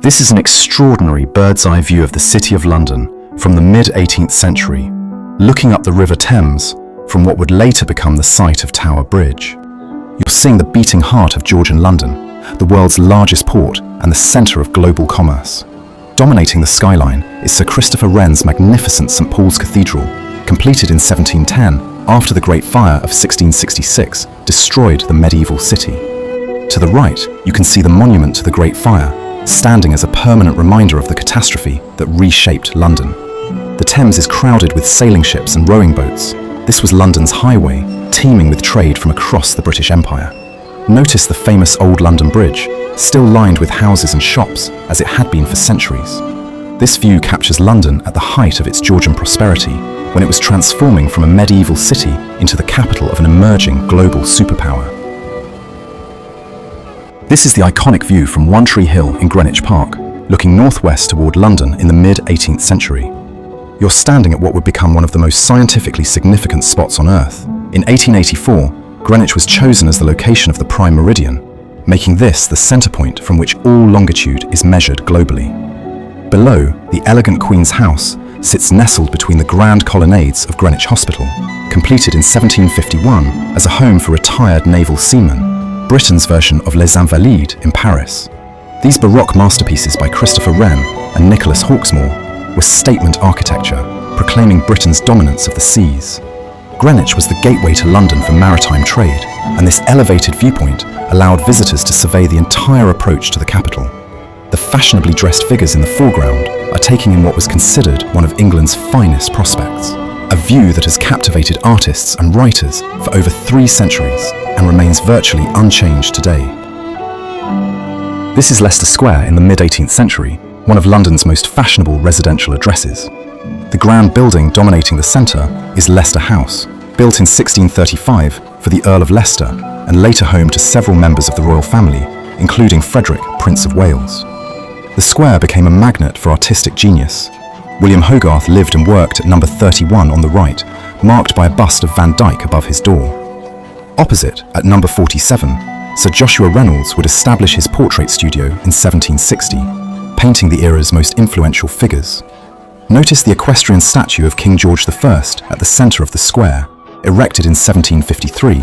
This is an extraordinary bird's-eye view of the City of London from the mid-18th century, looking up the River Thames from what would later become the site of Tower Bridge. You're seeing the beating heart of Georgian London, the world's largest port and the centre of global commerce. Dominating the skyline is Sir Christopher Wren's magnificent St Paul's Cathedral, completed in 1710 after the Great Fire of 1666 destroyed the medieval city. To the right, you can see the monument to the Great Fire, standing as a permanent reminder of the catastrophe that reshaped London. The Thames is crowded with sailing ships and rowing boats. This was London's highway, teeming with trade from across the British Empire. Notice the famous Old London Bridge, still lined with houses and shops as it had been for centuries. This view captures London at the height of its Georgian prosperity, when it was transforming from a medieval city into the capital of an emerging global superpower. This is the iconic view from One Tree Hill in Greenwich Park, looking northwest toward London in the mid-18th century. You're standing at what would become one of the most scientifically significant spots on Earth. In 1884, Greenwich was chosen as the location of the prime meridian, making this the centre point from which all longitude is measured globally. Below, the elegant Queen's House sits nestled between the grand colonnades of Greenwich Hospital, completed in 1751 as a home for retired naval seamen, Britain's version of Les Invalides in Paris. These Baroque masterpieces by Christopher Wren and Nicholas Hawksmoor were statement architecture, proclaiming Britain's dominance of the seas. Greenwich was the gateway to London for maritime trade, and this elevated viewpoint allowed visitors to survey the entire approach to the capital. The fashionably dressed figures in the foreground are taking in what was considered one of England's finest prospects, a view that has captivated artists and writers for over 3 centuries and remains virtually unchanged today. This is Leicester Square in the mid-18th century, one of London's most fashionable residential addresses. The grand building dominating the centre is Leicester House, built in 1635 for the Earl of Leicester and later home to several members of the royal family, including Frederick, Prince of Wales. The square became a magnet for artistic genius. William Hogarth lived and worked at number 31 on the right, marked by a bust of Van Dyck above his door. Opposite, at number 47, Sir Joshua Reynolds would establish his portrait studio in 1760, painting the era's most influential figures. Notice the equestrian statue of King George I at the centre of the square, erected in 1753.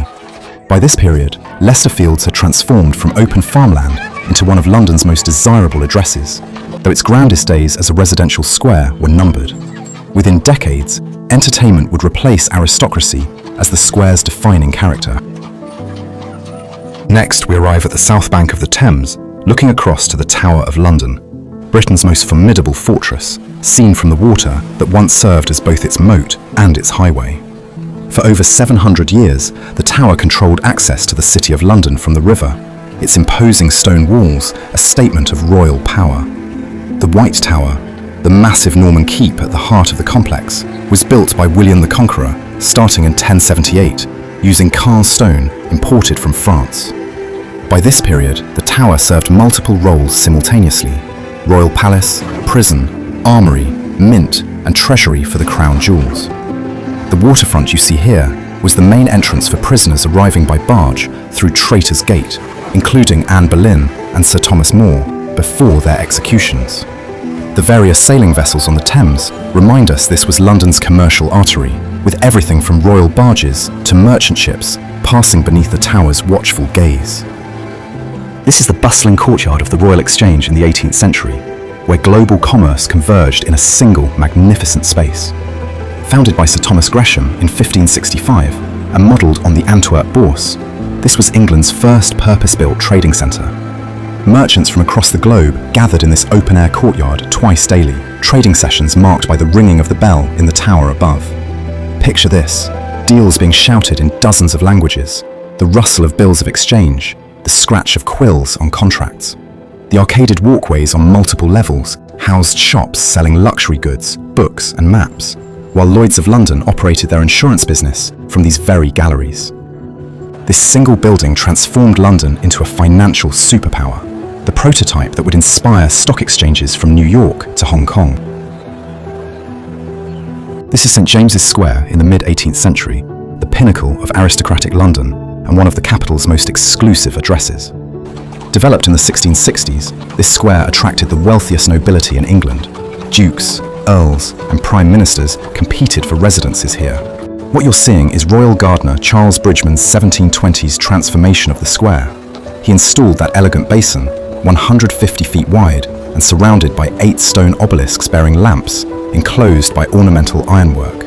By this period, Leicester Fields had transformed from open farmland into one of London's most desirable addresses, though its grandest days as a residential square were numbered. Within decades, entertainment would replace aristocracy as the square's defining character. Next, we arrive at the south bank of the Thames, looking across to the Tower of London, Britain's most formidable fortress, seen from the water that once served as both its moat and its highway. For over 700 years, the tower controlled access to the City of London from the river, its imposing stone walls a statement of royal power. The White Tower, the massive Norman keep at the heart of the complex, was built by William the Conqueror starting in 1078, using carved stone imported from France. By this period, the tower served multiple roles simultaneously: royal palace, prison, armoury, mint, and treasury for the crown jewels. The waterfront you see here was the main entrance for prisoners arriving by barge through Traitor's Gate, including Anne Boleyn and Sir Thomas More, before their executions. The various sailing vessels on the Thames remind us this was London's commercial artery, with everything from royal barges to merchant ships passing beneath the tower's watchful gaze. This is the bustling courtyard of the Royal Exchange in the 18th century, where global commerce converged in a single magnificent space. Founded by Sir Thomas Gresham in 1565 and modelled on the Antwerp Bourse, this was England's first purpose-built trading centre. Merchants from across the globe gathered in this open-air courtyard twice daily, trading sessions marked by the ringing of the bell in the tower above. Picture this: deals being shouted in dozens of languages, the rustle of bills of exchange, the scratch of quills on contracts. The arcaded walkways on multiple levels housed shops selling luxury goods, books and maps, while Lloyd's of London operated their insurance business from these very galleries. This single building transformed London into a financial superpower, the prototype that would inspire stock exchanges from New York to Hong Kong. This is St James's Square in the mid-18th century, the pinnacle of aristocratic London and one of the capital's most exclusive addresses. Developed in the 1660s, this square attracted the wealthiest nobility in England. Dukes, earls, and prime ministers competed for residences here. What you're seeing is Royal Gardener Charles Bridgeman's 1720s transformation of the square. He installed that elegant basin, 150 feet wide and surrounded by 8 stone obelisks bearing lamps, enclosed by ornamental ironwork.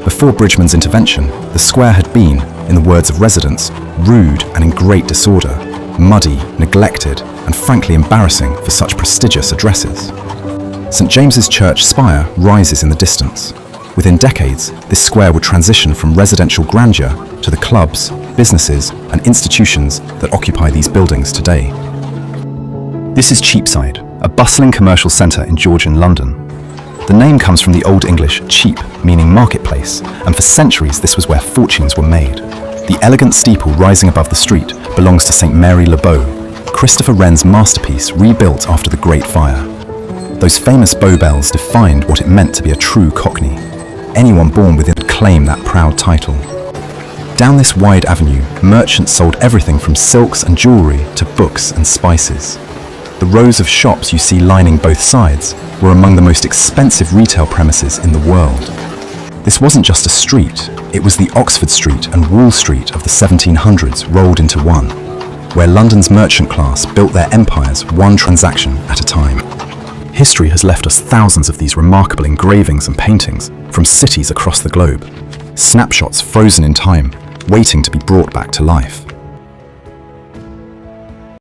Before Bridgeman's intervention, the square had been, in the words of residents, rude and in great disorder, muddy, neglected, and frankly embarrassing for such prestigious addresses. St. James's Church spire rises in the distance. Within decades, this square would transition from residential grandeur to the clubs, businesses, and institutions that occupy these buildings today. This is Cheapside, a bustling commercial centre in Georgian London. The name comes from the Old English cheap, meaning marketplace, and for centuries this was where fortunes were made. The elegant steeple rising above the street belongs to St. Mary le Bow, Christopher Wren's masterpiece rebuilt after the Great Fire. Those famous bow bells defined what it meant to be a true Cockney. Anyone born with it could claim that proud title. Down this wide avenue, merchants sold everything from silks and jewellery to books and spices. The rows of shops you see lining both sides were among the most expensive retail premises in the world. This wasn't just a street, it was the Oxford Street and Wall Street of the 1700s rolled into one, where London's merchant class built their empires one transaction at a time. History has left us thousands of these remarkable engravings and paintings from cities across the globe, snapshots frozen in time, waiting to be brought back to life.